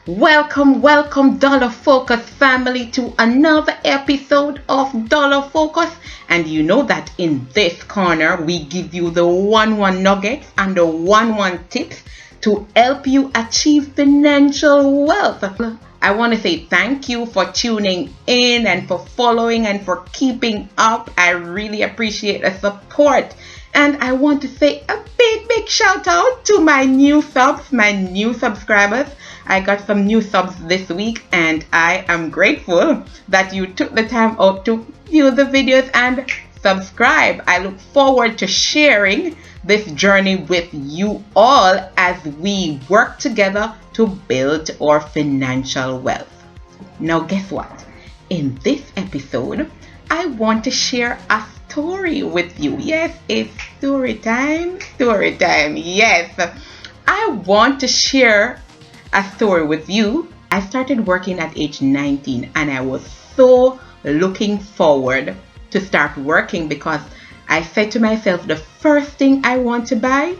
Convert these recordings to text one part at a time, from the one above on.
Welcome, Dollar Focus family, to another episode of Dollar Focus. And you know that in this corner, we give you the 1-1 nuggets and the 1-1 tips to help you achieve financial wealth. I want to say thank you for tuning in and for following and for keeping up. I really appreciate the support. And I want to say a big shout out to my new subs, my new subscribers. I got some new subs this week and I am grateful that you took the time out to view the videos and subscribe. I look forward to sharing this journey with you all as we work together to build our financial wealth. Now guess what? In this episode, I want to share a story with you. Yes, it's story time. Yes, I want to share a story with you. I started working at age 19 and I was so looking forward to start working because I said to myself, the first thing I want to buy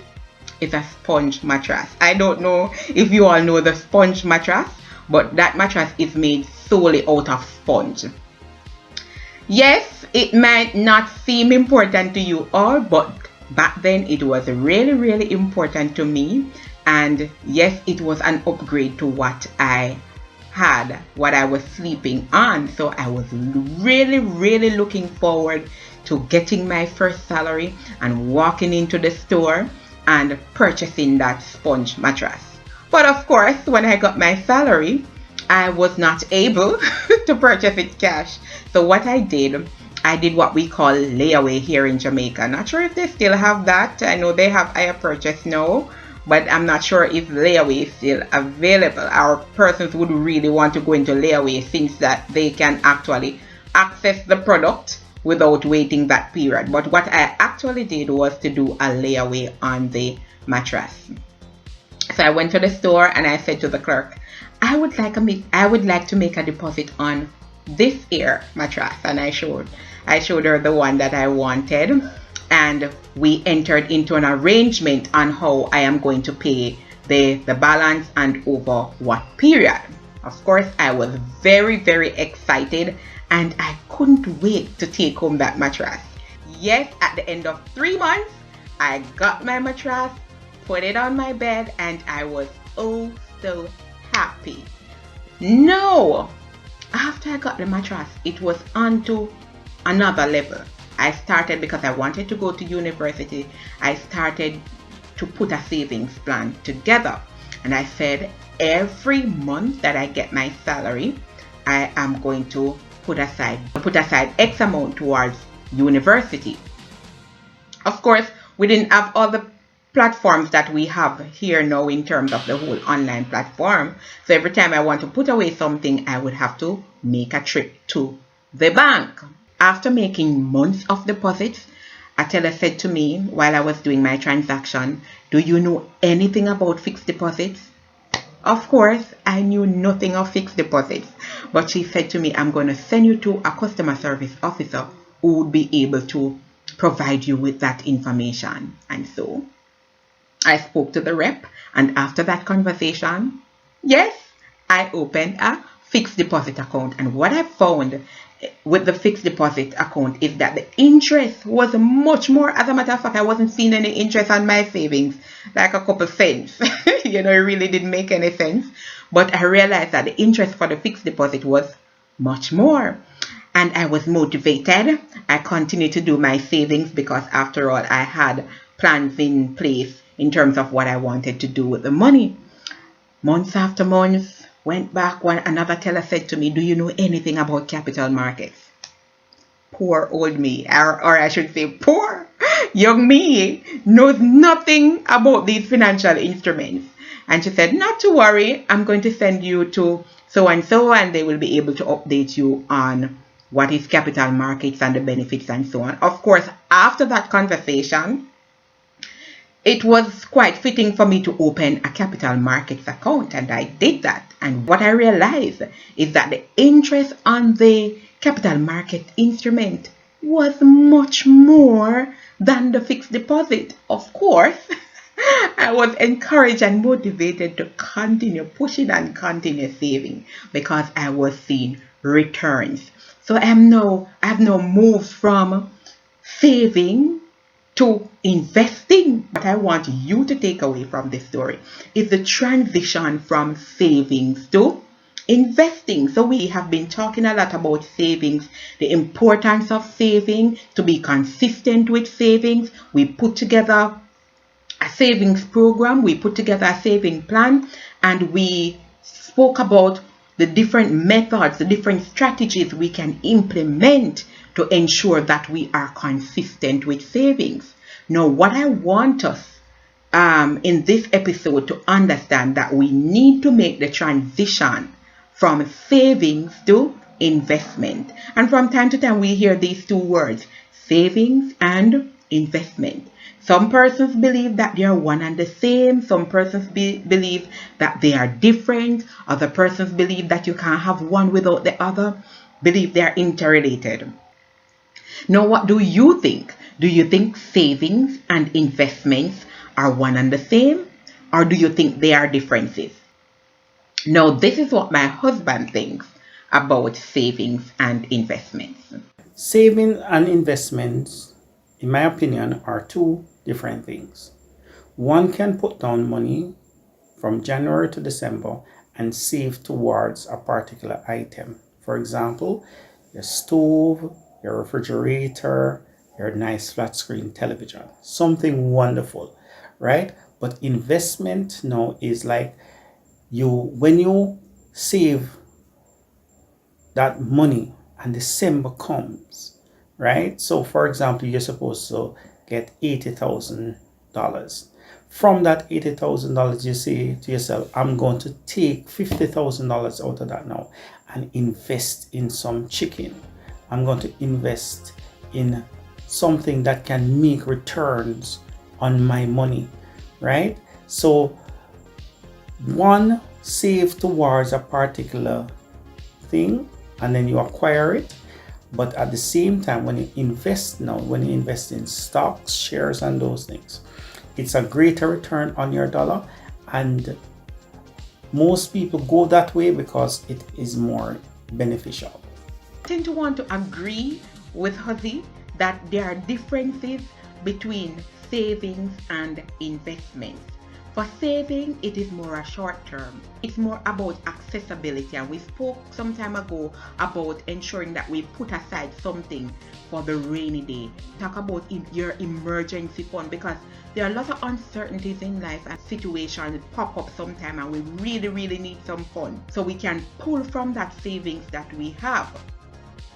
is a sponge mattress. I don't know if you all know the sponge mattress, but that mattress is made solely out of sponge. Yes, it might not seem important to you all, but back then it was really important to me. And yes, it was an upgrade to what I had, what I was sleeping on. So I was really looking forward to getting my first salary and walking into the store and purchasing that sponge mattress. But of course, when I got my salary, I was not able to purchase it cash. So what I did what we call layaway here in Jamaica. Not sure if they still have that. I know they have hire purchase now, but I'm not sure if layaway is still available. Our persons would really want to go into layaway since that they can actually access the product without waiting that period. But what I actually did was to do a layaway on the mattress. So I went to the store and I said to the clerk, I would like to make a deposit on this here mattress, and I showed her the one that I wanted, and we entered into an arrangement on how I am going to pay the balance and over what period. Of course, I was very excited and I couldn't wait to take home that mattress. Yes, at the end of 3 months, I got my mattress, put it on my bed, and I was oh so happy. No! After I got the mattress, it was on to another level. I started, because I wanted to go to university, I started to put a savings plan together. And I said, every month that I get my salary, I am going to put aside X amount towards university. Of course, we didn't have all the platforms that we have here now in terms of the whole online platform. So every time I want to put away something, I would have to make a trip to the bank. After making months of deposits, a teller said to me while I was doing my transaction, do you know anything about fixed deposits? Of course, I knew nothing of fixed deposits, but she said to me, I'm going to send you to a customer service officer who would be able to provide you with that information. And so I spoke to the rep, and after that conversation, yes, I opened a fixed deposit account. And what I found with the fixed deposit account is that the interest was much more. As a matter of fact, I wasn't seeing any interest on my savings, like a couple cents. It really didn't make any sense. But I realized that the interest for the fixed deposit was much more. And I was motivated. I continued to do my savings because after all, I had plans in place in terms of what I wanted to do with the money. Months after months went back when another teller said to me, do you know anything about capital markets? Poor old me, or I should say poor young me, knows nothing about these financial instruments. And she said, not to worry, I'm going to send you to so and so, and they will be able to update you on what is capital markets and the benefits and so on. Of course, after that conversation, it was quite fitting for me to open a capital markets account, and I did that. And what I realized is that the interest on the capital market instrument was much more than the fixed deposit. Of course, I was encouraged and motivated to continue pushing and continue saving because I was seeing returns. So I've now moved from saving to investing. What I want you to take away from this story is the transition from savings to investing. So we have been talking a lot about savings, the importance of saving, to be consistent with savings. We put together a savings program, we put together a saving plan, and we spoke about the different methods, the different strategies we can implement to ensure that we are consistent with savings. Now, what I want us in this episode to understand that we need to make the transition from savings to investment. And from time to time, we hear these two words, savings and investment. Some persons believe that they are one and the same. Some persons believe that they are different. Other persons believe that you can't have one without the other. Believe they are interrelated. Now, what do you think? Do you think savings and investments are one and the same? Or do you think they are differences? Now, this is what my husband thinks about savings and investments. Saving and investments, in my opinion, are two different things. One can put down money from January to December and save towards a particular item. For example, your stove, your refrigerator, your nice flat screen television, something wonderful, right? But investment now is like when you save that money and December comes, right? So for example, you're supposed to get $80,000. From that $80,000, you say to yourself, I'm going to take $50,000 out of that now and invest in some chicken. I'm going to invest in something that can make returns on my money, right? So one, save towards a particular thing and then you acquire it. But at the same time, when you invest now, when you invest in stocks, shares, and those things, it's a greater return on your dollar. And most people go that way because it is more beneficial. I tend to want to agree with Huzzy that there are differences between savings and investments. For saving, it is more a short term. It's more about accessibility, and we spoke some time ago about ensuring that we put aside something for the rainy day. Talk about your emergency fund, because there are a lot of uncertainties in life and situations pop up sometime, and we really need some fun. So we can pull from that savings that we have.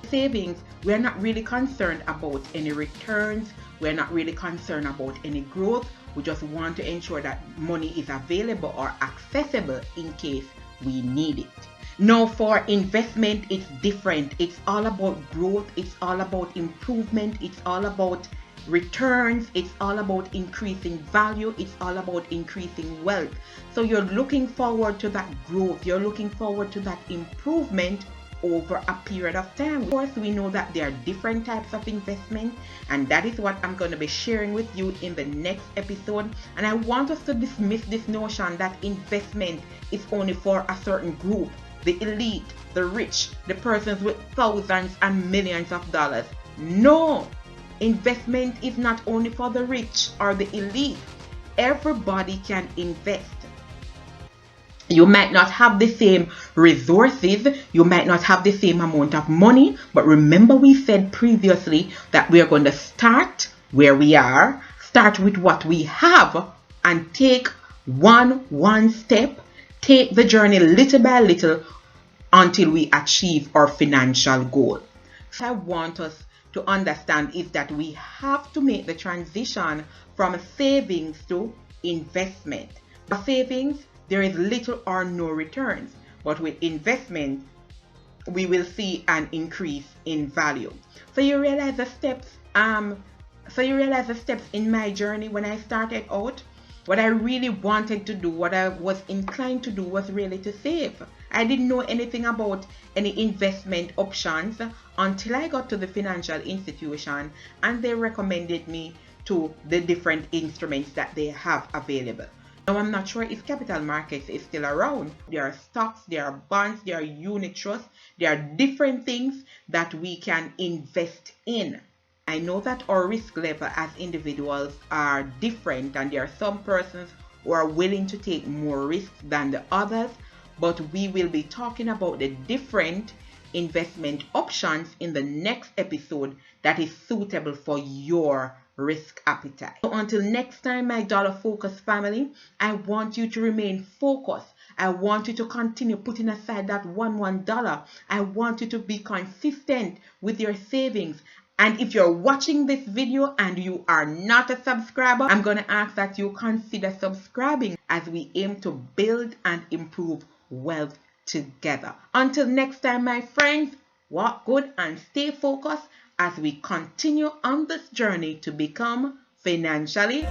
Savings, we're not really concerned about any returns. We're not really concerned about any growth. We just want to ensure that money is available or accessible in case we need it. Now, for investment, it's different. It's all about growth. It's all about improvement. It's all about returns. It's all about increasing value. It's all about increasing wealth. So you're looking forward to that growth. You're looking forward to that improvement over a period of time. Of course, we know that there are different types of investment, and that is what I'm going to be sharing with you in the next episode. And I want us to dismiss this notion that investment is only for a certain group, the elite, the rich, the persons with thousands and millions of dollars. No, investment is not only for the rich or the elite. Everybody can invest. You might not have the same resources, you might not have the same amount of money, but remember we said previously that we are going to start where we are, start with what we have, and take one step, take the journey little by little until we achieve our financial goal. What I want us to understand is that we have to make the transition from savings to investment. For savings, there is little or no returns, but with investment, we will see an increase in value. So you realize the steps So you realize the steps in my journey when I started out? What I really wanted to do, what I was inclined to do was really to save. I didn't know anything about any investment options until I got to the financial institution and they recommended me to the different instruments that they have available. Now I'm not sure if capital markets is still around. There are stocks, there are bonds, there are unit trusts, there are different things that we can invest in. I know that our risk level as individuals are different and there are some persons who are willing to take more risks than the others, but we will be talking about the different investment options in the next episode that is suitable for your risk appetite. So until next time, my Dollar Focus family, I want you to remain focused. I want you to continue putting aside that $1. I want you to be consistent with your savings. And if you're watching this video and you are not a subscriber, I'm going to ask that you consider subscribing as we aim to build and improve wealth together. Until next time, my friends, walk good and stay focused as we continue on this journey to become financially